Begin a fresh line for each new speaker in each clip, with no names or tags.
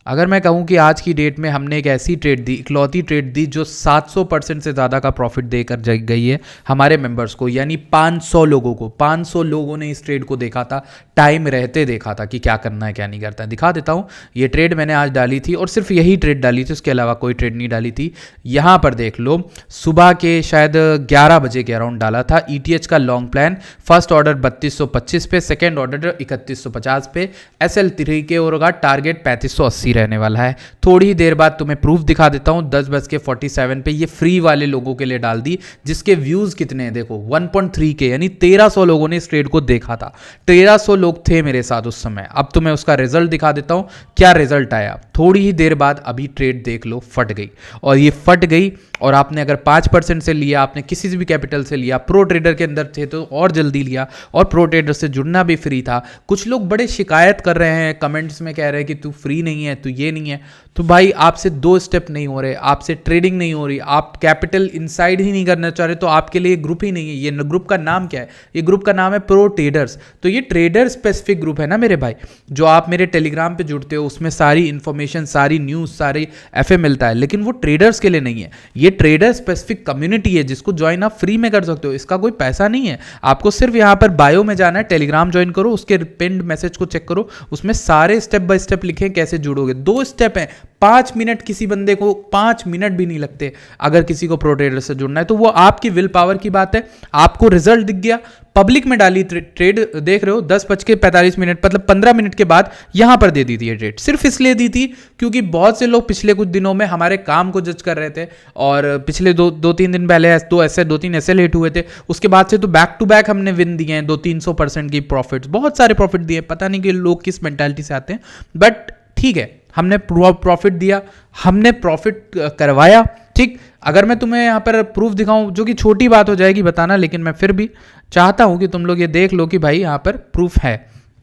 अगर मैं कहूँ कि आज की डेट में हमने एक ऐसी ट्रेड दी, इकलौती ट्रेड दी जो 700% से ज़्यादा का प्रॉफिट देकर गई है हमारे मेंबर्स को, यानी 500 लोगों को। 500 लोगों ने इस ट्रेड को देखा था, टाइम रहते देखा था कि क्या करना है क्या नहीं करता है। दिखा देता हूँ, ये ट्रेड मैंने आज डाली थी और सिर्फ यही ट्रेड डाली थी, उसके अलावा कोई ट्रेड नहीं डाली थी। यहाँ पर देख लो, सुबह के शायद 11 बजे के अराउंड डाला था। ETH का लॉन्ग प्लान, फर्स्ट ऑर्डर 3225 पे, सेकेंड ऑर्डर 3150 पे, SL3 के और टारगेट 3580 रहने वाला है। थोड़ी ही देर बाद तुम्हें प्रूफ दिखा देता हूं। 10:47 पे ये फ्री वाले लोगों के लिए डाल दी, जिसके व्यूज कितने हैं देखो, 1.3 के, यानी 1300 लोगों ने इस ट्रेड को देखा था। 1300 लोग थे मेरे साथ उस समय। अब तुम्हें उसका रिजल्ट दिखा देता हूं, क्या रिजल्ट आया। थोड़ी ही देर बाद अभी ट्रेड देख लो, फट गई। और ये फट गई, और आपने अगर 5% से लिया, आपने किसी भी कैपिटल से लिया, प्रो ट्रेडर के अंदर थे तो और जल्दी लिया, और प्रो ट्रेडर से जुड़ना भी फ्री था। कुछ लोग बड़े शिकायत कर रहे हैं, कमेंट्स में कह रहे हैं कि तू फ्री नहीं है, तू ये नहीं है। तो भाई आपसे 2 स्टेप नहीं हो रहे, आपसे ट्रेडिंग नहीं हो रही, आप कैपिटल इनसाइड ही नहीं करना चाह रहे, तो आपके लिए ग्रुप ही नहीं है। ये ग्रुप का नाम क्या है? ये ग्रुप का नाम है प्रो ट्रेडर्स। तो ये ट्रेडर स्पेसिफिक ग्रुप है ना मेरे भाई। जो आप मेरे टेलीग्राम पे जुड़ते हो, उसमें सारी इंफॉर्मेशन, सारी न्यूज़, सारी एफए मिलता है, लेकिन वो ट्रेडर्स के लिए नहीं है। ये ट्रेडर स्पेसिफिक कम्युनिटी है जिसको ज्वाइन आप फ्री में कर सकते हो। इसका कोई पैसा नहीं है, आपको सिर्फ यहाँ पर बायो में जाना है, टेलीग्राम ज्वाइन करो, उसके पिन्ड मैसेज को चेक करो, उसमें सारे स्टेप बाय स्टेप लिखे कैसे जुड़ोगे। 2 स्टेप हैं, 5 मिनट, किसी बंदे को 5 मिनट भी नहीं लगते। अगर किसी को प्रो ट्रेडर से जुड़ना है तो वो आपकी विल पावर की बात है। आपको रिजल्ट दिख गया, पब्लिक में डाली ट्रेड, देख रहे हो 10:45, मतलब 15 मिनट के बाद यहां पर दे दी थी ये ट्रेड। सिर्फ इसलिए दी थी क्योंकि बहुत से लोग पिछले कुछ दिनों में हमारे काम को जज कर रहे थे, और पिछले 2-3 दिन पहले 2-3 ऐसे लेट हुए थे, उसके बाद से तो बैक टू बैक हमने विन दिए हैं, 200-300% की प्रॉफिट, बहुत सारे प्रॉफिट दिए। पता नहीं कि लोग किस मेंटालिटी से आते हैं, बट ठीक है, हमने प्रॉफिट दिया, हमने प्रॉफिट करवाया। ठीक, अगर मैं तुम्हें यहाँ पर प्रूफ दिखाऊं, जो कि छोटी बात हो जाएगी बताना, लेकिन मैं फिर भी चाहता हूं कि तुम लोग ये देख लो कि भाई यहाँ पर प्रूफ है।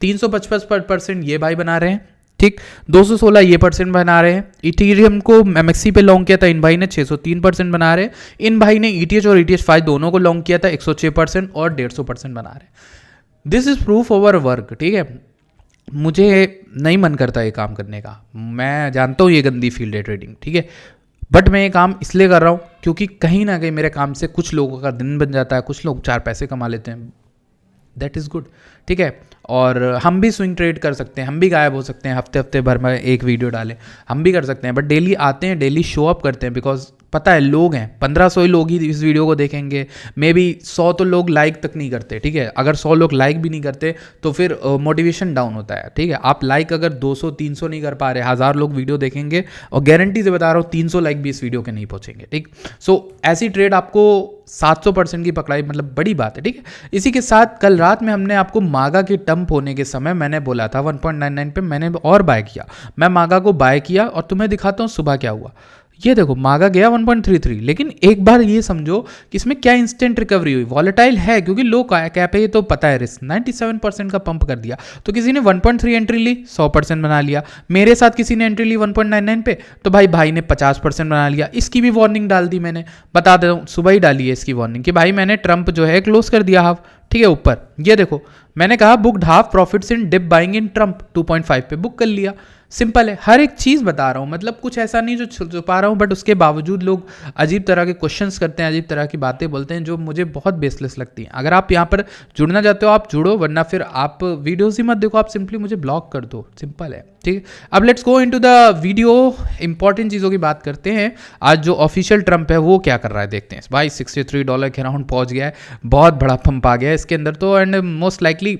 355% ये भाई बना रहे हैं, ठीक, 216 ये परसेंट बना रहे हैं। इथेरियम को MXC पे लॉन्ग किया था इन भाई ने, 603% बना रहे हैं। इन भाई ने ETH और ETH5 दोनों को लॉन्ग किया था, 106% और 150% बना रहे हैं। This is proof over work. ठीक है, मुझे नहीं मन करता ये काम करने का, मैं जानता हूँ ये गंदी फील्ड है ट्रेडिंग, ठीक है, बट मैं ये काम इसलिए कर रहा हूँ क्योंकि कहीं ना कहीं मेरे काम से कुछ लोगों का दिन बन जाता है, कुछ लोग 4 पैसे कमा लेते हैं, दैट इज़ गुड। ठीक है, और हम भी स्विंग ट्रेड कर सकते हैं, हम भी गायब हो सकते हैं, हफ्ते भर में एक वीडियो डालें, हम भी कर सकते हैं, बट डेली आते हैं, डेली शो अप करते हैं, बिकॉज पता है लोग हैं, 1500 ही लोग ही इस वीडियो को देखेंगे, मे बी 100 तो लोग लाइक तक नहीं करते। ठीक है, अगर 100 लोग लाइक भी नहीं करते तो फिर मोटिवेशन डाउन होता है। ठीक है, आप लाइक अगर 200-300 नहीं कर पा रहे, 1000 लोग वीडियो देखेंगे, और गारंटी से बता रहा हूँ 300 लाइक भी इस वीडियो के नहीं पहुँचेंगे। ठीक, सो ऐसी ट्रेड आपको 700% की पकड़ाई, मतलब बड़ी बात है। ठीक है, इसी के साथ कल रात में हमने आपको मागा के टम्प होने के समय मैंने बोला था 1.99 पे मैंने और बाय किया, मैं मागा को बाय किया, और तुम्हें दिखाता हूँ सुबह क्या हुआ। ये देखो, मागा गया 1.33, लेकिन एक बार ये समझो कि इसमें क्या इंस्टेंट रिकवरी हुई। वॉलेटाइल है क्योंकि लो कैप है, ये तो पता है रिस्क, 97% का पंप कर दिया। तो किसी ने 1.3 एंट्री ली, 100% बना लिया। मेरे साथ किसी ने एंट्री ली 1.99 पे, तो भाई ने 50% बना लिया। इसकी भी वार्निंग डाल दी मैंने, बता देता हूँ, सुबह ही डाली है इसकी वार्निंग कि भाई मैंने ट्रंप जो है क्लोज कर दिया हाफ। ठीक है, ऊपर ये देखो, मैंने कहा booked half profits in dip buying in Trump, 2.5 पे बुक कर लिया। सिंपल है, हर एक चीज़ बता रहा हूँ, मतलब कुछ ऐसा नहीं जो छुपा रहा हूँ, बट उसके बावजूद लोग अजीब तरह के क्वेश्चंस करते हैं, अजीब तरह की बातें बोलते हैं जो मुझे बहुत बेसलेस लगती हैं। अगर आप यहाँ पर जुड़ना चाहते हो आप जुड़ो, वरना फिर आप वीडियोस ही मत देखो, आप सिंपली मुझे ब्लॉक कर दो, सिंपल है। ठीक है, अब let's go into the video, important चीज़ों की बात करते हैं। आज जो ऑफिशियल ट्रंप है वो क्या कर रहा है देखते हैं। भाई $63 के अराउंड पहुँच गया है, बहुत बड़ा पंप आ गया है इसके अंदर तो, एंड मोस्ट लाइकली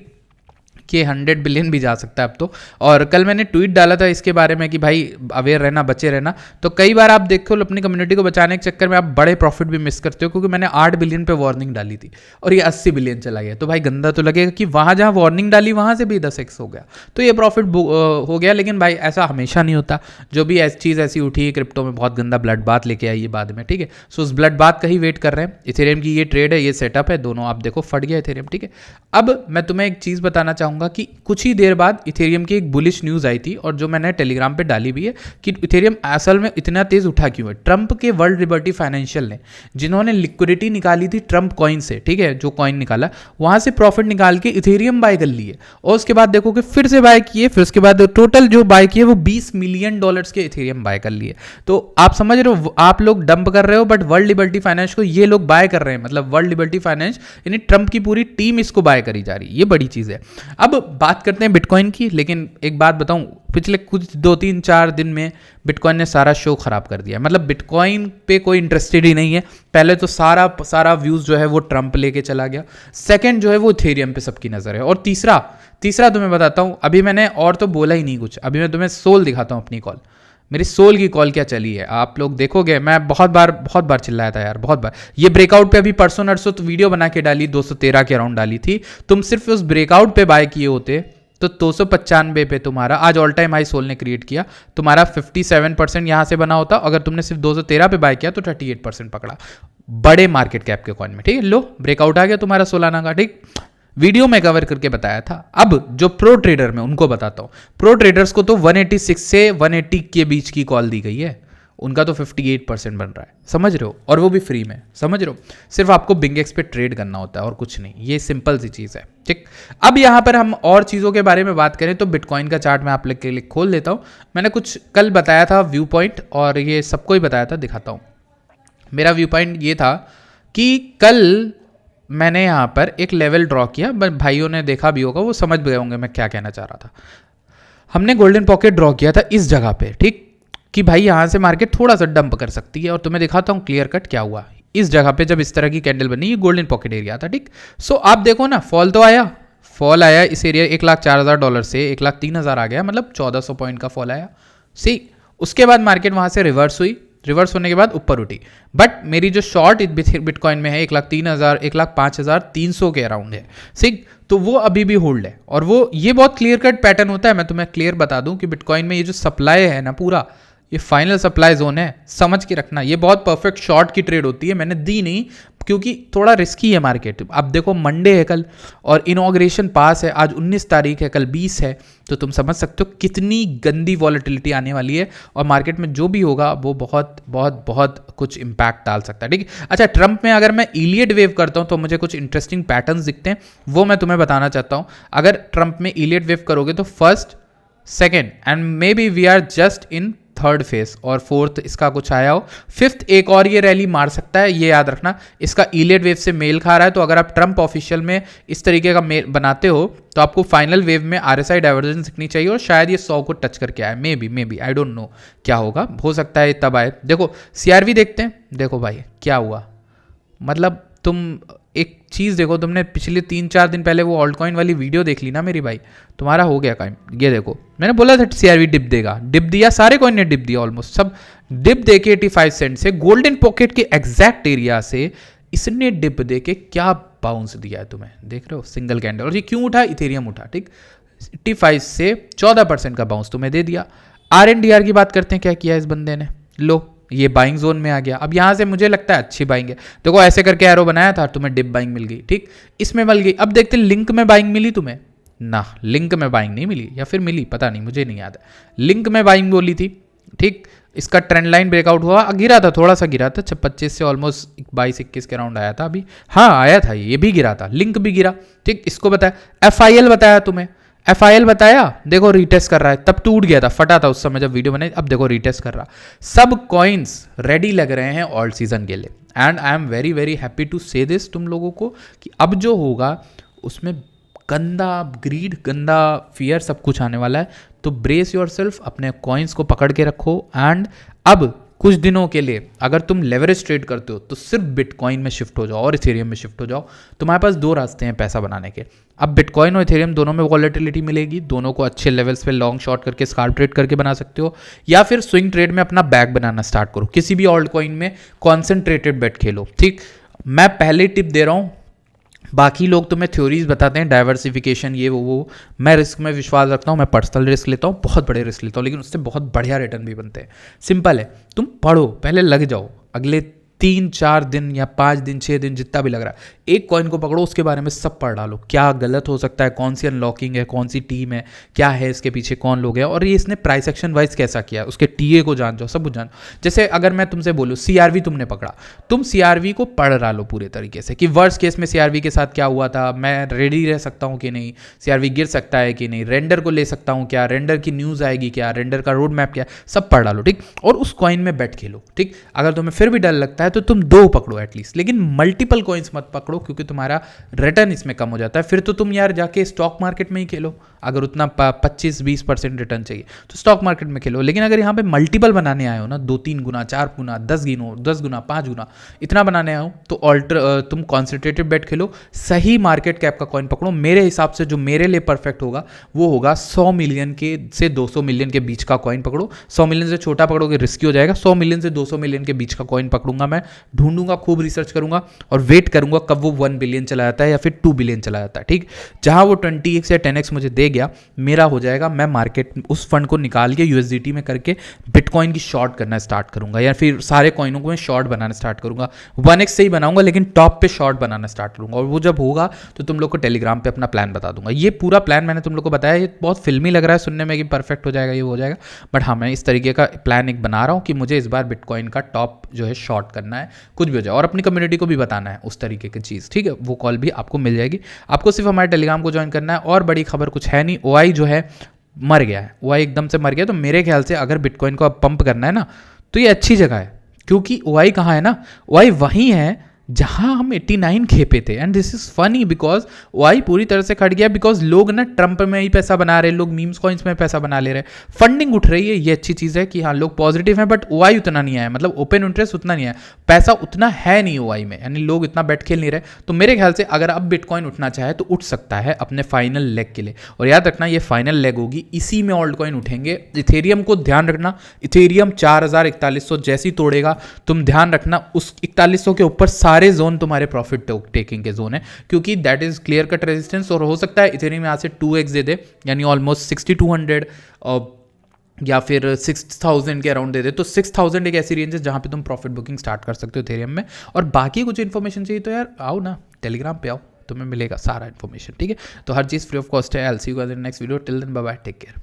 कि 100 बिलियन भी जा सकता है अब तो। और कल मैंने ट्वीट डाला था इसके बारे में कि भाई अवेयर रहना, बचे रहना। तो कई बार आप देखो अपनी कम्युनिटी को बचाने के चक्कर में आप बड़े प्रॉफिट भी मिस करते हो, क्योंकि मैंने 8 बिलियन पे वार्निंग डाली थी और ये 80 बिलियन चला गया। तो भाई गंदा तो लगेगा कि वहाँ जहाँ वार्निंग डाली वहाँ से भी 10x हो गया, तो ये प्रॉफिट हो गया। लेकिन भाई ऐसा हमेशा नहीं होता, जो भी चीज़ ऐसी उठी है क्रिप्टो में, बहुत गंदा ब्लड बाथ लेके आई है बाद में। ठीक है, सो उस ब्लड बाथ का ही वेट कर रहे हैं। इथेरियम की ये ट्रेड है, ये सेटअप है, दोनों आप देखो फट गया इथेरियम। ठीक है, अब मैं तुम्हें एक चीज़ बताना चाहूँगा चाहूँगा कि कुछ ही देर बाद इथेरियम की एक बुलिश न्यूज़ आई थी और जो मैंने टेलीग्राम पे डाली भी है कि इथेरियम असल में इतना तेज़ उठा क्यों है। ट्रंप के वर्ल्ड लिबर्टी फाइनेंशियल ने, जिन्होंने लिक्विडिटी निकाली थी ट्रंप कॉइन से, ठीक है, जो कॉइन निकाला वहाँ से प्रॉफिट निकाल के इथेरियम बाय कर लिए और उसके बाद देखो कि फिर से बाय किए, फिर उसके बाद टोटल जो बाय किए वो $20 मिलियन के इथेरियम बाय कर लिए। तो आप समझ रहे हो, आप लोग डंप कर रहे हो बट वर्ल्ड लिबर्टी फाइनेंस को ये लोग बाय कर रहे हैं, मतलब वर्ल्ड लिबर्टी फाइनेंस यानी ट्रंप की पूरी टीम इसको बाय करी जा रही है। ये बड़ी चीज़ है। अब बात करते हैं बिटकॉइन की, लेकिन एक बात बताऊं, पिछले कुछ 2-3-4 दिन में बिटकॉइन ने सारा शो खराब कर दिया। मतलब बिटकॉइन पे कोई इंटरेस्टेड ही नहीं है। पहले तो सारा व्यूज़ जो है वो ट्रंप लेके चला गया, सेकंड जो है वो इथेरियम पे सबकी नज़र है, और तीसरा तुम्हें बताता हूँ, अभी मैंने और तो बोला ही नहीं कुछ, अभी मैं तुम्हें सोल दिखाता हूँ अपनी कॉल, मेरी सोल की कॉल क्या चली है। आप लोग देखोगे, मैं बहुत बार चिल्लाया था यार, बहुत बार। ये ब्रेकआउट पे अभी परसों नरसों तो वीडियो बना के डाली, 213 के अराउंड डाली थी। तुम सिर्फ उस ब्रेकआउट पे बाय किए होते तो 295 पे तुम्हारा आज ऑल टाइम हाई सोल ने क्रिएट किया, तुम्हारा 57% यहाँ से बना होता। अगर तुमने सिर्फ 213 पे बाय किया तो 38% पकड़ा बड़े मार्केट कैप के कॉइन में, ठीक है। लो ब्रेकआउट आ गया तुम्हारा सोलाना का, ठीक, वीडियो में कवर करके बताया था। अब जो प्रो ट्रेडर में उनको बताता हूं, प्रो ट्रेडर्स को तो 186 से 180 के बीच की कॉल दी गई है, उनका तो 58% बन रहा है, समझ रहे हो, और वो भी फ्री में, समझ रहे हो। सिर्फ आपको बिंगेक्स पे ट्रेड करना होता है और कुछ नहीं, ये सिंपल सी चीज़ है, ठीक। अब यहाँ पर हम और चीज़ों के बारे में बात करें तो बिटकॉइन का चार्ट मैं आप लोग के लिए खोल देता हूँ। मैंने कुछ कल बताया था व्यू पॉइंट, और ये सबको ही बताया था, दिखाता हूँ। मेरा व्यू पॉइंट ये था कि कल मैंने यहाँ पर एक लेवल ड्रॉ किया, भाइयों ने देखा भी होगा, वो समझ गए होंगे मैं क्या कहना चाह रहा था। हमने गोल्डन पॉकेट ड्रॉ किया था इस जगह पे, ठीक, कि भाई यहाँ से मार्केट थोड़ा सा डंप कर सकती है, और तुम्हें दिखाता हूँ क्लियर कट क्या हुआ इस जगह पे जब इस तरह की कैंडल बनी। ये गोल्डन पॉकेट एरिया था, ठीक। सो आप देखो ना, फॉल आया इस एरिया $1,04,000 से 1,03,000 आ गया, मतलब 1400 पॉइंट का फॉल आया, सी। उसके बाद मार्केट वहाँ से रिवर्स हुई, रिवर्स होने के बाद ऊपर उठी, बट मेरी जो शॉर्ट बिटकॉइन में है 1,03,000 1,05,300 के अराउंड है, ठीक। तो वो अभी भी होल्ड है, और वो ये बहुत क्लियर कट पैटर्न होता है। मैं तुम्हें क्लियर बता दूं कि बिटकॉइन में ये जो सप्लाई है ना, पूरा ये फाइनल सप्लाई जोन है, समझ के रखना। ये बहुत परफेक्ट शॉर्ट की ट्रेड होती है, मैंने दी नहीं क्योंकि थोड़ा रिस्की है मार्केट। अब देखो मंडे है कल और इनॉग्रेशन पास है, आज 19 तारीख है, कल 20 है, तो तुम समझ सकते हो कितनी गंदी वॉलेटिलिटी आने वाली है, और मार्केट में जो भी होगा वो बहुत बहुत बहुत कुछ इंपैक्ट डाल सकता है, ठीक है। अच्छा, ट्रंप में अगर मैं इलियट वेव करता हूँ तो मुझे कुछ इंटरेस्टिंग पैटर्न्स दिखते हैं, वो मैं तुम्हें बताना चाहता हूँ। अगर ट्रंप में इलियट वेव करोगे तो first, second and maybe we are just in third phase, और फोर्थ इसका कुछ आया हो, फिफ्थ एक और ये रैली मार सकता है, ये याद रखना। इसका इलियट वेव से मेल खा रहा है, तो अगर आप ट्रंप ऑफिशियल में इस तरीके का मेल बनाते हो तो आपको फाइनल वेव में RSI डाइवर्जेंस दिखनी चाहिए, और शायद ये 100 को टच करके आए, maybe I don't know क्या होगा, हो सकता है तब आए। देखो CRV देखते हैं, देखो भाई क्या हुआ, मतलब तुम एक चीज़ देखो, तुमने पिछले 3-4 दिन पहले वो ऑल्ट कॉइन वाली वीडियो देख ली ना मेरी भाई, तुम्हारा हो गया काम। ये देखो मैंने बोला था CRV डिप देगा, डिप दिया, सारे कॉइन ने डिप दिया, ऑलमोस्ट सब डिप दे के 85 सेंट से गोल्डन पॉकेट के एग्जैक्ट एरिया से इसने डिप दे के क्या बाउंस दिया है तुम्हें, देख रहे हो, सिंगल कैंडल। और ये क्यों उठा, इथेरियम उठा, ठीक, 85 से 14% का बाउंस तुम्हें दे दिया। RNDR की बात करते हैं, क्या किया इस बंदे ने, लो ये बाइंग जोन में आ गया। अब यहाँ से मुझे लगता है अच्छी बाइंग है, देखो ऐसे करके एरो बनाया था, तुम्हें डिप बाइंग मिल गई, ठीक, इसमें मिल गई। अब देखते हैं लिंक में बाइंग मिली तुम्हें ना, लिंक में बाइंग नहीं मिली, या फिर मिली पता नहीं, मुझे नहीं याद है। लिंक में बाइंग बोली थी, ठीक, इसका ट्रेंड लाइन ब्रेकआउट हुआ, गिरा था, थोड़ा सा गिरा था, 25 से ऑलमोस्ट 22-21 के राउंड आया था अभी, हाँ आया था, ये भी गिरा था, लिंक भी गिरा, ठीक। इसको बताया, FIL बताया तुम्हें, FIL बताया, देखो रीटेस्ट कर रहा है, तब टूट गया था, फटा था उस समय जब वीडियो बनाई, अब देखो रीटेस्ट कर रहा। सब कॉइन्स रेडी लग रहे हैं ऑल सीजन के लिए, and I am very very happy to say this तुम लोगों को कि अब जो होगा उसमें गंदा ग्रीड, गंदा फियर सब कुछ आने वाला है। तो ब्रेस योरसेल्फ, अपने कॉइन्स को पकड़ के रखो, एंड अब कुछ दिनों के लिए अगर तुम लेवरेज ट्रेड करते हो तो सिर्फ बिटकॉइन में शिफ्ट हो जाओ और इथेरियम में शिफ्ट हो जाओ। तुम्हारे पास 2 रास्ते हैं पैसा बनाने के। अब बिटकॉइन और इथेरियम दोनों में वॉलेटिलिटी मिलेगी, दोनों को अच्छे लेवल्स पे लॉन्ग शॉर्ट करके स्काल्प ट्रेड करके बना सकते हो, या फिर स्विंग ट्रेड में अपना बैग बनाना स्टार्ट करो, किसी भी ऑल्ट कॉइन में कॉन्सेंट्रेटेड बेट खेलो, ठीक। मैं पहले टिप दे रहा हूँ, बाकी लोग तुम्हें थ्योरीज बताते हैं डाइवर्सिफिकेशन ये वो, मैं रिस्क में विश्वास रखता हूँ, मैं पर्सनल रिस्क लेता हूँ, बहुत बड़े रिस्क लेता हूँ, लेकिन उससे बहुत बढ़िया रिटर्न भी बनते हैं। सिंपल है, तुम पढ़ो, पहले लग जाओ, अगले 3-4 दिन या 5 दिन 6 दिन जितना भी लग रहा है, एक कॉइन को पकड़ो, उसके बारे में सब पढ़ डालो, क्या गलत हो सकता है, कौन सी अनलॉकिंग है, कौन सी टीम है, क्या है इसके पीछे, कौन लोग हैं, और ये इसने प्राइस एक्शन वाइज कैसा किया, उसके टीए को जान जाओ, सब कुछ जानो। जैसे अगर मैं तुमसे बोलूँ सीआरवी तुमने पकड़ा, तुम सीआरवी को पढ़ डालो पूरे तरीके से कि वर्स्ट केस में सीआरवी के साथ क्या हुआ था, मैं रेडी रह सकता हूँ कि नहीं, सीआरवी गिर सकता है कि नहीं, रेंडर को ले सकता हूँ क्या, रेंडर की न्यूज़ आएगी क्या, रेंडर का रोड मैप क्या, सब पढ़ डालो, ठीक। और उस कॉइन में बैठ खेलो, ठीक। अगर तुम्हें फिर भी डर लगता है तो तुम 2 पकड़ो एटलीस्ट, लेकिन मल्टीपल कॉइन्स मत पकड़ो, क्योंकि तुम्हारा रिटर्न इसमें कम हो जाता है। फिर तो तुम यार जाके स्टॉक मार्केट में ही खेलो, अगर उतना 25-20% रिटर्न चाहिए तो स्टॉक मार्केट में खेलो। लेकिन अगर यहाँ पे मल्टीपल बनाने आए हो ना, 2-3 गुना, 4 गुना, 10 गुना, 5 गुना, इतना बनाने आए हो, तो तुम कॉन्सेंट्रेटेड बेट खेलो, सही मार्केट कैप का कॉइन पकड़ो। मेरे हिसाब से जो मेरे लिए परफेक्ट होगा वो होगा 100 मिलियन के से 200 मिलियन के बीच का कॉइन पकड़ो। 100 मिलियन से छोटा पकड़ोगे रिस्की हो जाएगा, 100 मिलियन से 200 मिलियन के बीच का कॉइन पकड़ूंगा मैं, ढूंढूंगा, खूब रिसर्च करूंगा और वेट करूंगा कब वो 1 बिलियन चला जाता है या फिर 2 बिलियन चला जाता है, ठीक। जहां वो 20x या 10x मुझे दे गया, मेरा हो जाएगा, मैं मार्केट उस फंड को निकाल के यूएसडीटी में करके बिटकॉइन की शॉर्ट करना स्टार्ट करूंगा, या फिर सारे कॉइनों को मैं शॉर्ट बनाना स्टार्ट करूंगा। 1x से ही बनाऊंगा लेकिन टॉप पे शॉर्ट बनाना स्टार्ट करूंगा, और वो जब होगा तो तुम लोग को टेलीग्राम पे अपना प्लान बता दूंगा। ये पूरा प्लान मैंने तुम लोग को बताया, ये बहुत फिल्मी लग रहा है सुनने में कि परफेक्ट हो जाएगा, ये हो जाएगा, बट हाँ मैं इस तरीके का प्लान एक बना रहा हूँ कि मुझे इस बार बिटकॉइन का टॉप जो है शॉर्ट करना है, कुछ भी हो जाए, और अपनी कम्युनिटी को भी बताना है उस तरीके की चीज़, ठीक है। वो कॉल भी आपको मिल जाएगी, आपको सिर्फ हमारे टेलीग्राम को ज्वाइन करना है। और बड़ी खबर कुछ है नहीं, ओआई जो है मर गया है, ओआई एकदम से मर गया। तो मेरे ख्याल से अगर बिटकॉइन को अब पंप करना है ना, तो ये अच्छी जगह है, क्योंकि ओआई कहाँ है ना, ओआई वहीं है जहां हम 89 खेपे थे। And this is funny because OI पूरी तरह से खट गया, बिकॉज लोग ना ट्रंप में ही पैसा बना रहे, लोग मीम्स कॉइन्स में पैसा बना ले रहे, फंडिंग उठ रही है, ये अच्छी चीज़ है कि हाँ लोग पॉजिटिव हैं, बट ओआई उतना नहीं आया, मतलब ओपन इंटरेस्ट उतना नहीं आया, पैसा उतना है नहीं ओआई में, यानी लोग इतना बैठ खेल नहीं रहे। तो मेरे ख्याल से अगर अब बिटकॉइन उठना चाहे तो उठ सकता है अपने फाइनल लेग के लिए, और याद रखना ये फाइनल लेग होगी, इसी में ऑल्ट कॉइन उठेंगे। इथेरियम को ध्यान रखना, इथेरियम 4100 जैसी तोड़ेगा, तुम ध्यान रखना उस 4100 के ऊपर सारे जोन तुम्हारे प्रॉफिट टेकिंग के जोन है, क्योंकि that is clear cut resistance. और हो सकता है इथेरियम यहाँ से 2x दे दे, यानी ऑलमोस्ट 6200 या फिर 6000 के अराउंड दे दे, तो 6000 एक ऐसी रेंज है जहाँ पे तुम प्रॉफिट बुकिंग स्टार्ट कर सकते हो इथेरियम में। और बाकी कुछ इन्फॉर्मेशन चाहिए तो यार आओ ना, टेलीग्राम पे आओ, तुम्हें मिलेगा सारा इन्फॉर्मेशन, ठीक है। तो हर चीज़ फ्री ऑफ कॉस्ट है। I will see you guys in next video, till then bye bye, take care.